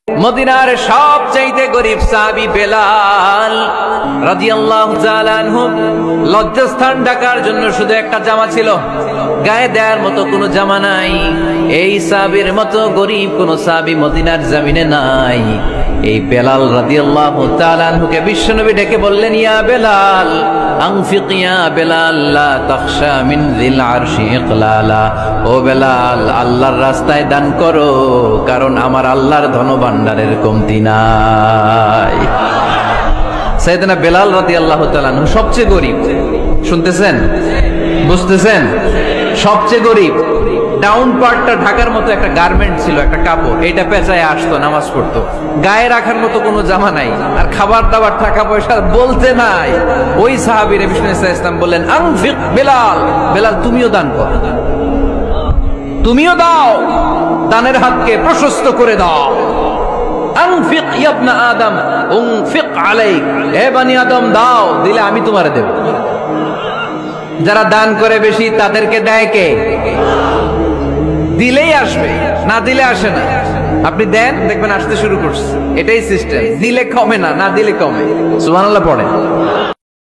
মদিনার সবচাইতে গরিব সাহাবী বেলাল রাদিয়াল্লাহু তাআলা আনহু লজ্জাস্থান ঢাকার জন্য শুধু একটা জামা ছিল, গায়ে দেওয়ার মতো কোনো জামা নাই। এই সাহাবীর মতো গরিব কোন সাহাবী মদিনার জমিনে নাই। এই বেলাল রাদিয়াল্লাহু তাআলা আনহুকে বিশ্বনবী ডেকে বললেন, ইয়া বেলাল আনফিক ইয়া বেলাল লা তাখশা মিন যিল আরশি ইকলালা। ও বেলাল, আল্লাহর রাস্তায় দান করো, কারণ আমার আল্লাহর ধনভাণ্ডারের কমতি নাই। সাইয়েদনা বেলাল রাদিয়াল্লাহু তাআলা আনহু সবচেয়ে গরিব। শুনতেছেন, বুঝতেছেন? সবচেয়ে গরিব। ডাউন পার্টটা ঢাকার মতো একটা গার্মেন্ট ছিল, একটা কাপড়, এটা পেঁচায় আসতো, নামাজ পড়তো। গায়ে রাখার মতো কোনো জামা নাই, আর খাবার দাবার টাকা পয়সা বলতে নাই। ওই সাহাবীর বিষ্ণু সাল্লাল্লাহু আলাইহি ওয়াসাল্লাম বললেন, আনফিক বেলাল, বেলাল তুমিও দান কর, তুমিও দাও, দানের হাতকে প্রশস্ত করে দাও। আনফিক ইয়া ইবনা আদম উনফিক আলাইক, হে বনি আদম দাও, দিলে আমি তোমারে দেব। যারা দান করে বেশি তাদেরকে দেয় কে? দিলেই আসবে, না দিলে আসে না। আপনি দেন, দেখবেন আসতে শুরু করছে। এটাই সিস্টেম। দিলে কমে না, না দিলে কমে। সুবহানাল্লাহ পড়ে।